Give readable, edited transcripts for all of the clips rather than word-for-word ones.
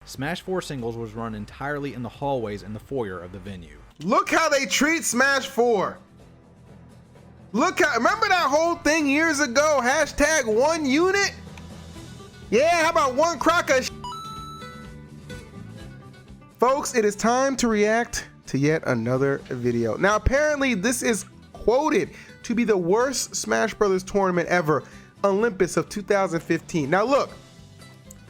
Smash 4 singles was run entirely in the hallways and the foyer of the venue. Look how they treat Smash 4. Look how, remember that whole thing years ago? Hashtag 1 unit? Yeah, how about 1 crock of Folks, it is time to react to yet another video. Now, apparently this is quoted to be the worst Smash Brothers tournament ever, Olympus of 2015. Now look,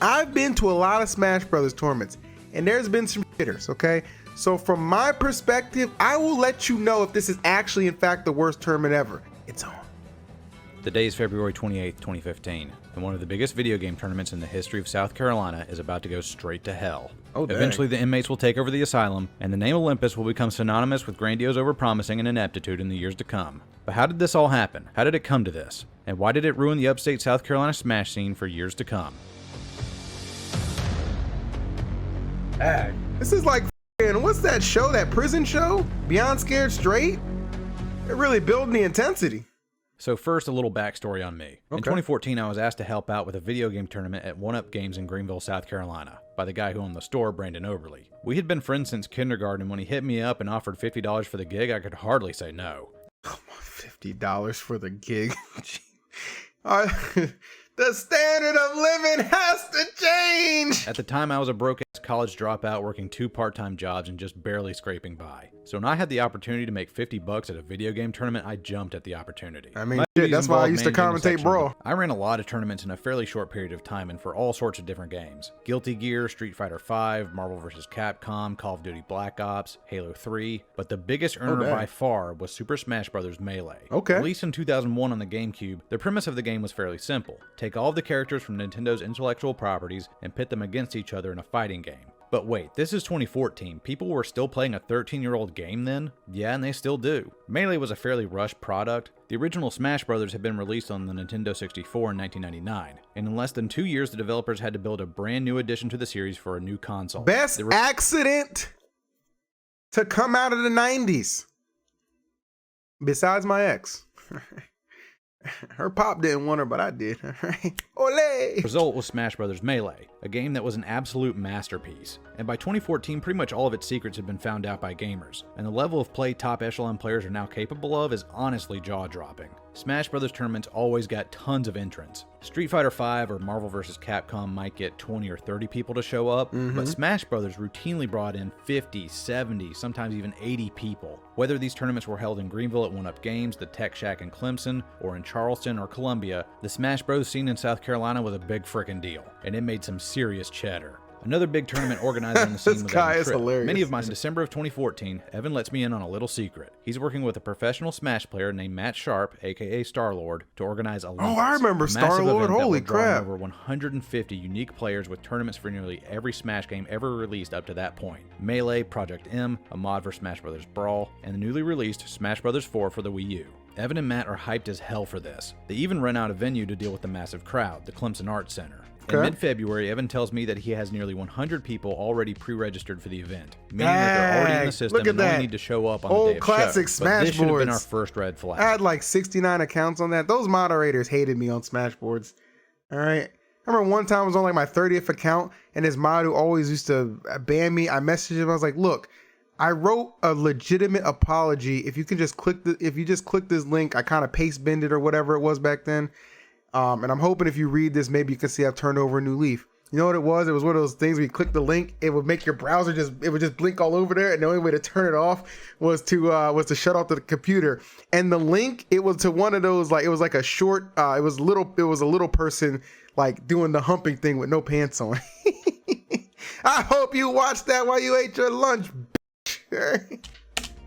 I've been to a lot of Smash Brothers tournaments, and there's been some hitters, okay? So from my perspective, I will let you know if this is actually, in fact, the worst tournament ever. It's on. The day is February 28th, 2015, and one of the biggest video game tournaments in the history of South Carolina is about to go straight to hell. Oh, dang. Eventually, the inmates will take over the asylum, and the name Olympus will become synonymous with grandiose overpromising and ineptitude in the years to come. But how did this all happen? How did it come to this? And why did it ruin the upstate South Carolina Smash scene for years to come? This is like, what's that show, that prison show? Beyond Scared Straight? They're really building the intensity. So first, a little backstory on me. In Okay. 2014, I was asked to help out with a video game tournament at 1UP Games in Greenville, South Carolina, by the guy who owned the store, Brandon Overly. We had been friends since kindergarten, and when he hit me up and offered $50 for the gig, I could hardly say no. $50 for the gig. The standard of living has to change. At the time, I was a broke-ass college dropout working 2 part-time jobs and just barely scraping by. So when I had the opportunity to make $50 at a video game tournament, I jumped at the opportunity. I mean, My shit, duties that's why I involved used to managing a commentate section Brawl. I ran a lot of tournaments in a fairly short period of time and for all sorts of different games. Guilty Gear, Street Fighter V, Marvel vs. Capcom, Call of Duty Black Ops, Halo 3, but the biggest earner dang. by far was Super Smash Bros. Melee. Okay. Released in 2001 on the GameCube, the premise of the game was fairly simple. Take all of the characters from Nintendo's intellectual properties and pit them against each other in a fighting game. But wait, this is 2014. People were still playing a 13-year-old game then? Yeah, and they still do. Melee was a fairly rushed product. The original Smash Bros. Had been released on the Nintendo 64 in 1999, and in less than 2 years the developers had to build a brand new addition to the series for a new console. Best accident to come out of the 90s. Besides my ex. Her pop didn't want her, but I did. Ole! The result was Smash Bros. Melee, a game that was an absolute masterpiece. And by 2014, pretty much all of its secrets had been found out by gamers, and the level of play top echelon players are now capable of is honestly jaw-dropping. Smash Bros. Tournaments always got tons of entrants. Street Fighter V or Marvel vs. Capcom might get 20 or 30 people to show up, but Smash Bros. Routinely brought in 50, 70, sometimes even 80 people. Whether these tournaments were held in Greenville at 1UP Games, the Tech Shack in Clemson, or in Charleston or Columbia, the Smash Bros. Scene in South Carolina was a big frickin' deal, and it made some serious cheddar. Another big tournament organizer on the scene This was guy Evan is Tripp. hilarious. Many of mine in December of 2014, Evan lets me in on a little secret. He's working with a professional Smash player named Matt Sharp, aka Star-Lord, to organize Olympus. Oh, I remember a massive Star-Lord. event that Holy will draw in crap. over 150 unique players with tournaments for nearly every Smash game ever released up to that point. Melee, Project M, a mod for Smash Bros. Brawl, and the newly released Smash Bros. 4 for the Wii U. Evan and Matt are hyped as hell for this. They even rent out a venue to deal with the massive crowd, the Clemson Arts Center. In mid-February, Evan tells me that he has nearly 100 people already pre-registered for the event, meaning that they're already in the system and only need to show up on the day of classic show. Smash But this should have been boards. our first red flag. I had like 69 accounts on that. Those moderators hated me on Smashboards. All right. I remember one time I was on like my 30th account, and this mod who always used to ban me, I messaged him. I was like, look, I wrote a legitimate apology. If you can just click this link, I kind of paste bend it or whatever it was back then. And I'm hoping if you read this, maybe you can see I've turned over a new leaf. You know what it was? It was one of those things where you click the link, it would make your browser it would just blink all over there, and the only way to turn it off was to shut off the computer. And the link, it was to one of those, like, it was like a short, it was a little person like doing the humping thing with no pants on. I hope you watched that while you ate your lunch, bitch.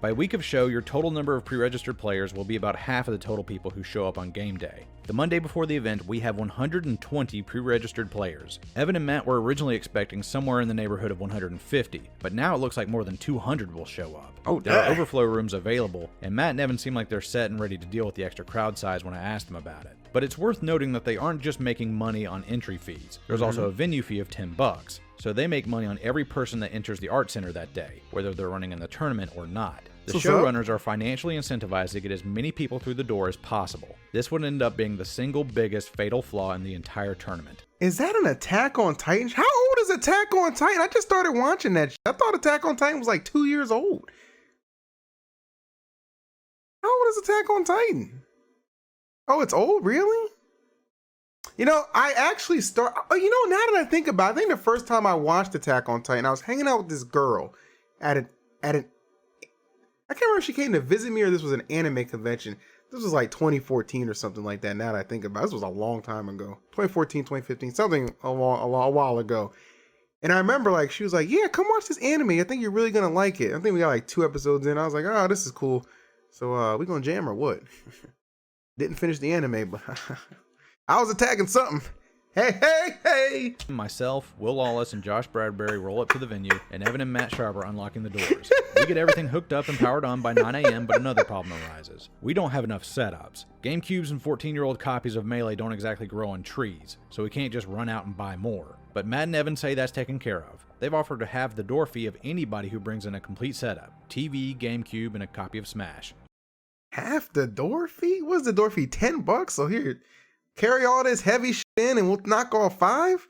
By week of show, your total number of pre-registered players will be about half of the total people who show up on game day. The Monday before the event, we have 120 pre-registered players. Evan and Matt were originally expecting somewhere in the neighborhood of 150, but now it looks like more than 200 will show up. Oh, there are dang. overflow rooms available, and Matt and Evan seem like they're set and ready to deal with the extra crowd size when I asked them about it. But it's worth noting that they aren't just making money on entry fees. There's also a venue fee of $10, so they make money on every person that enters the art center that day, whether they're running in the tournament or not. The showrunners are financially incentivized to get as many people through the door as possible. This would end up being the single biggest fatal flaw in the entire tournament. Is that an Attack on Titan? How old is Attack on Titan? I just started watching that shit. I thought Attack on Titan was like 2 years old. How old is Attack on Titan? Oh, it's old? Really? You know, I actually now that I think about it, I think the first time I watched Attack on Titan, I was hanging out with this girl at an I can't remember if she came to visit me or this was an anime convention. This was like 2014 or something like that. Now that I think about it, this was a long time ago. 2014, 2015, something a while ago. And I remember like, she was like, yeah, come watch this anime. I think you're really going to like it. I think we got like 2 episodes in. I was like, oh, this is cool. So we going to jam or what? Didn't finish the anime, but I was attacking something. Hey. Myself, Will Lawless, and Josh Bradbury roll up to the venue, and Evan and Matt Sharp are unlocking the doors. We get everything hooked up and powered on by 9 a.m., but another problem arises. We don't have enough setups. GameCubes and 14-year-old copies of Melee don't exactly grow on trees, so we can't just run out and buy more. But Matt and Evan say that's taken care of. They've offered to halve the door fee of anybody who brings in a complete setup: TV, GameCube, and a copy of Smash. Half the door fee? What's the door fee? $10? So here, carry all this heavy shit in and we'll knock off 5?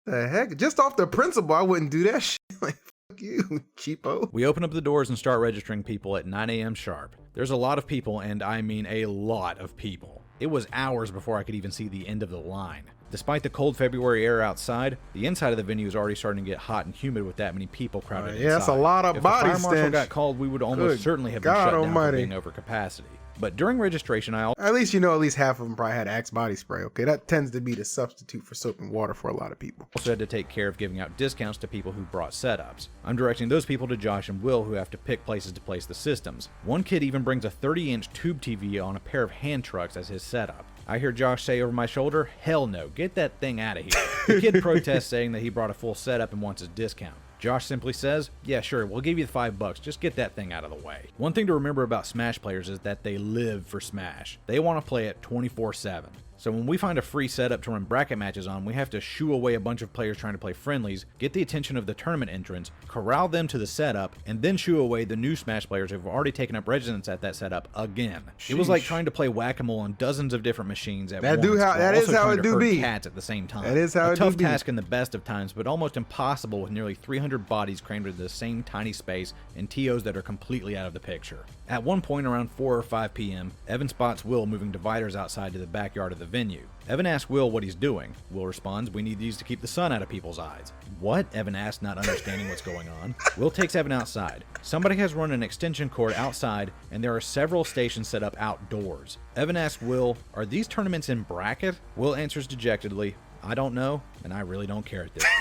The heck? Just off the principle, I wouldn't do that shit. Like, fuck you, cheapo. We open up the doors and start registering people at 9 a.m. sharp. There's a lot of people, and I mean a lot of people. It was hours before I could even see the end of the line. Despite the cold February air outside, the inside of the venue is already starting to get hot and humid with that many people crowded inside. Yeah, that's a lot of body stench. If the fire marshal got called, we would almost certainly have been shut down for being over capacity. But during registration, at least half of them probably had Axe body spray. Okay, that tends to be the substitute for soap and water for a lot of people. Also had to take care of giving out discounts to people who brought setups. I'm directing those people to Josh and Will, who have to pick places to place the systems. One kid even brings a 30-inch tube TV on a pair of hand trucks as his setup. I hear Josh say over my shoulder, "Hell no, get that thing out of here." The kid protests, saying that he brought a full setup and wants his discount. Josh simply says, "Yeah, sure, we'll give you the $5, just get that thing out of the way." One thing to remember about Smash players is that they live for Smash. They want to play it 24/7. So when we find a free setup to run bracket matches on, we have to shoo away a bunch of players trying to play friendlies, get the attention of the tournament entrants, corral them to the setup, and then shoo away the new Smash players who have already taken up residence at that setup again. Sheesh. It was like trying to play whack-a-mole on dozens of different machines at once. That is how it do be. Cats at the same time. That is how it do be. A tough task in the best of times, but almost impossible with nearly 300 bodies crammed into the same tiny space and TOs that are completely out of the picture. At one point around 4 or 5 p.m., Evan spots Will moving dividers outside to the backyard of the venue. Evan asks Will what he's doing. Will responds, "We need these to keep the sun out of people's eyes." "What?" Evan asks, not understanding what's going on. Will takes Evan outside. Somebody has run an extension cord outside, and there are several stations set up outdoors. Evan asks Will, "Are these tournaments in bracket?" Will answers dejectedly, "I don't know, and I really don't care at this point."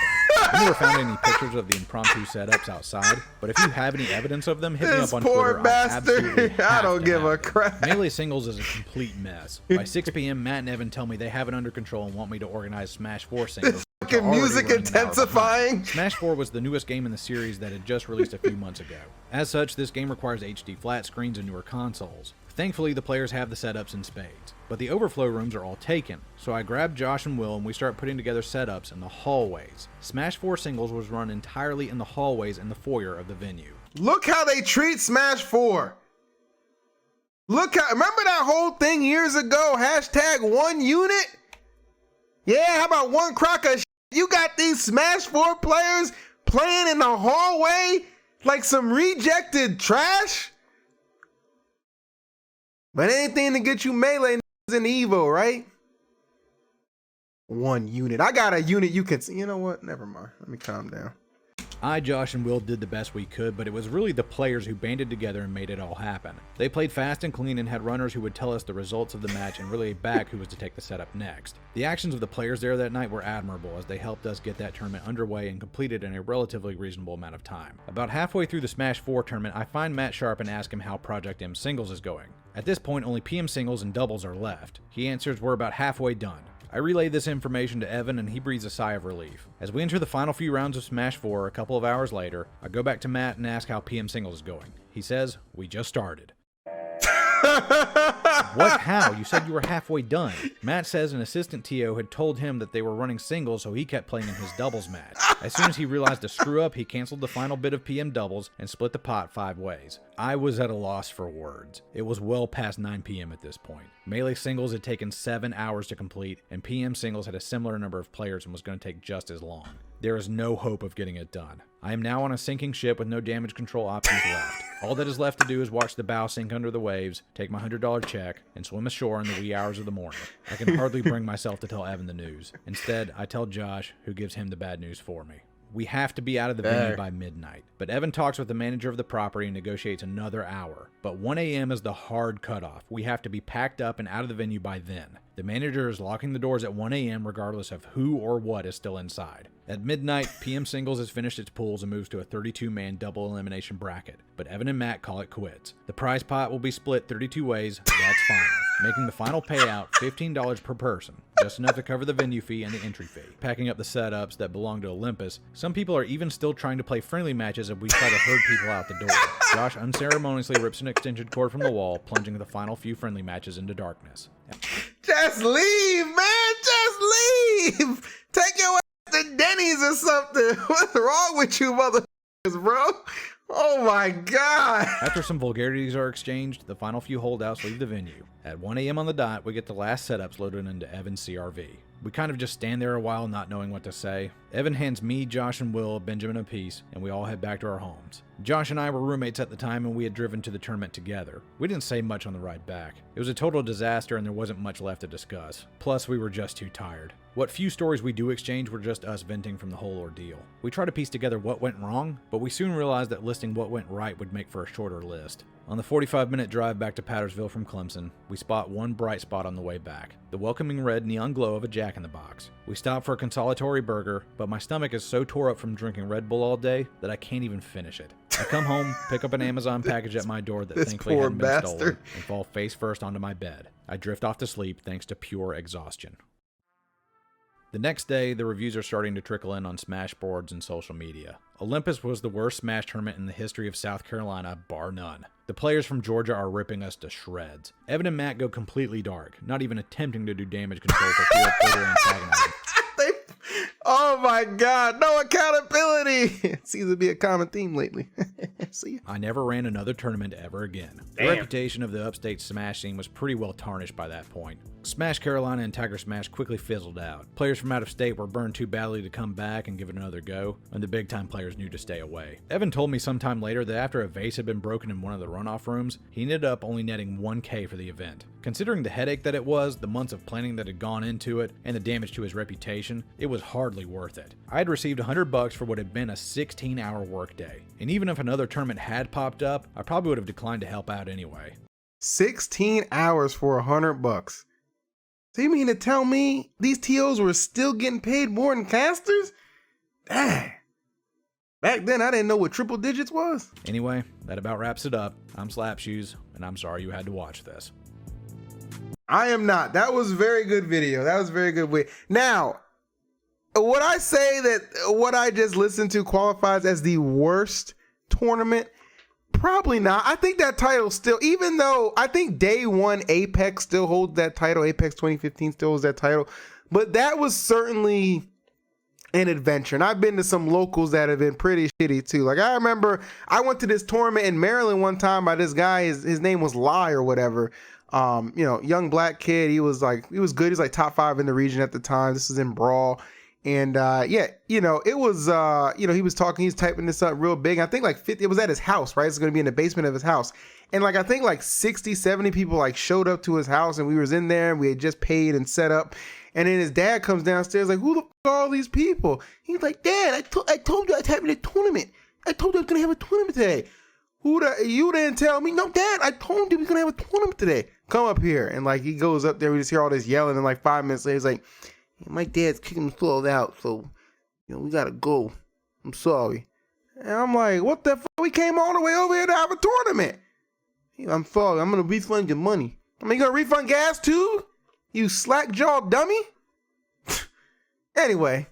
I've never found any pictures of the impromptu setups outside, but if you have any evidence of them, hit me up on Twitter. I don't give a crap. Melee singles is a complete mess. By 6 p.m., Matt and Evan tell me they have it under control and want me to organize Smash 4 singles. Fucking music intensifying. Smash 4 was the newest game in the series that had just released a few months ago. As such, this game requires HD flat screens and newer consoles. Thankfully, the players have the setups in spades, but the overflow rooms are all taken, so I grab Josh and Will and we start putting together setups in the hallways. Smash 4 singles was run entirely in the hallways in the foyer of the venue. Look how they treat Smash 4. Remember that whole thing years ago, #1unit? Yeah, how about one crock of shit? You got these Smash 4 players playing in the hallway like some rejected trash? But anything to get you Melee in Evo, right? 1 unit. I got a unit you can see. You know what? Never mind. Let me calm down. I, Josh, and Will did the best we could, but it was really the players who banded together and made it all happen. They played fast and clean and had runners who would tell us the results of the match and relay back who was to take the setup next. The actions of the players there that night were admirable as they helped us get that tournament underway and completed in a relatively reasonable amount of time. About halfway through the Smash 4 tournament, I find Matt Sharp and ask him how Project M Singles is going. At this point, only PM Singles and Doubles are left. He answers we're about halfway done. I relay this information to Evan and he breathes a sigh of relief. As we enter the final few rounds of Smash 4 a couple of hours later, I go back to Matt and ask how PM Singles is going. He says, "We just started." What? How? You said you were halfway done. Matt says an assistant TO had told him that they were running singles, so he kept playing in his doubles match. As soon as he realized a screw up, he canceled the final bid of PM doubles and split the pot 5 ways. I was at a loss for words. It was well past 9 PM at this point. Melee singles had taken 7 hours to complete, and PM singles had a similar number of players and was going to take just as long. There is no hope of getting it done. I am now on a sinking ship with no damage control options left. All that is left to do is watch the bow sink under the waves, take my $100 check, and swim ashore in the wee hours of the morning. I can hardly bring myself to tell Evan the news. Instead, I tell Josh, who gives him the bad news for me. We have to be out of the venue by midnight, but Evan talks with the manager of the property and negotiates another hour. But 1 AM is the hard cutoff. We have to be packed up and out of the venue by then. The manager is locking the doors at 1 AM regardless of who or what is still inside. At midnight, PM Singles has finished its pools and moves to a 32-man double elimination bracket, but Evan and Matt call it quits. The prize pot will be split 32 ways, that's final, making the final payout $15 per person, just enough to cover the venue fee and the entry fee. Packing up the setups that belong to Olympus, some people are even still trying to play friendly matches as we try to herd people out the door. Josh unceremoniously rips an extension cord from the wall, plunging the final few friendly matches into darkness. Just leave, man. Just leave. Take your ass to Denny's or something. What's wrong with you, motherfuckers, bro? Oh my God. After some vulgarities are exchanged, the final few holdouts leave the venue. At 1 AM on the dot, we get the last setups loaded into Evan's CRV. We kind of just stand there a while not knowing what to say. Evan hands me, Josh, and Will Benjamin a piece, and we all head back to our homes. Josh and I were roommates at the time, and we had driven to the tournament together. We didn't say much on the ride back. It was a total disaster, and there wasn't much left to discuss. Plus, we were just too tired. What few stories we do exchange were just us venting from the whole ordeal. We try to piece together what went wrong, but we soon realized that listing what went right would make for a shorter list. On the 45-minute drive back to Pattersville from Clemson, we spot one bright spot on the way back, the welcoming red neon glow of a Jack in the Box. We stop for a consolatory burger, but my stomach is so tore up from drinking Red Bull all day that I can't even finish it. I come home, pick up an Amazon package at my door that thankfully hadn't been stolen, and fall face first onto my bed. I drift off to sleep thanks to pure exhaustion. The next day, the reviews are starting to trickle in on Smash boards and social media. Olympus was the worst Smash tournament in the history of South Carolina, bar none. The players from Georgia are ripping us to shreds. Evan and Matt go completely dark, not even attempting to do damage control for fear of further antagonism. Oh my God, no accountability. It seems to be a common theme lately. See? I never ran another tournament ever again. The reputation of the upstate Smash scene was pretty well tarnished by that point. Smash Carolina and Tiger Smash quickly fizzled out. Players from out of state were burned too badly to come back and give it another go, and the big time players knew to stay away. Evan told me sometime later that after a vase had been broken in one of the runoff rooms, he ended up only netting 1K for the event. Considering the headache that it was, the months of planning that had gone into it, and the damage to his reputation, it was hardly worth it. I had received $100 for what had been a 16-hour workday, and even if another tournament had popped up, I probably would have declined to help out anyway. 16 hours for $100. So you mean to tell me these TOs were still getting paid more than casters? Dang. Back then, I didn't know what triple digits was. Anyway, that about wraps it up. I'm Slapshoes, and I'm sorry you had to watch this. I am not. That was a very good video. That was a very good. Now, would I say that what I just listened to qualifies as the worst tournament? Probably not. I think that title still, even though I think day one Apex still holds that title, Apex 2015 still holds that title, but that was certainly an adventure. And I've been to some locals that have been pretty shitty too. Like I remember I went to this tournament in Maryland one time by this guy, his name was Lie or whatever. Young black kid. He was good. He was like top 5 in the region at the time. This was in Brawl. And it was, he was talking, he's typing this up real big. I think like 50, it was at his house, right? It's going to be in the basement of his house. And like, I think like 60, 70 people like showed up to his house and we was in there and we had just paid and set up. And then his dad comes downstairs like, who the f are all these people? He's like, Dad, I told you I was having a tournament. I told you I was going to have a tournament today. You didn't tell me? No, Dad, I told you we're going to have a tournament today. Come up here. And like, he goes up there, we just hear all this yelling and like 5 minutes later, he's like, my dad's kicking the floor out, so, we gotta go. I'm sorry. And I'm like, what the fuck? We came all the way over here to have a tournament. I'm sorry. I'm gonna refund your money. I mean, you gonna refund gas too? You slack-jawed dummy? Anyway.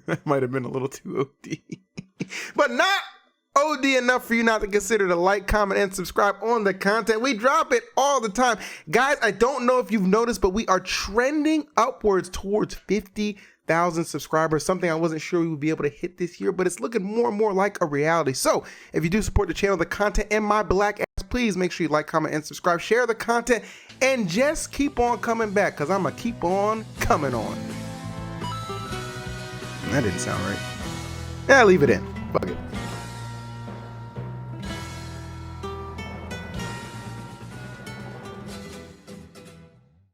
That might have been a little too OD. But not OD enough for you not to consider to like, comment, and subscribe on the content. We drop it all the time. Guys, I don't know if you've noticed, but we are trending upwards towards 50 1,000 subscribers, something I wasn't sure we would be able to hit this year, but it's looking more and more like a reality. So if you do support the channel, the content, and my black ass, please make sure you like, comment, and subscribe, share the content, and just keep on coming back, because I'm going to keep on coming on. That didn't sound right. Yeah, leave it in. Fuck it.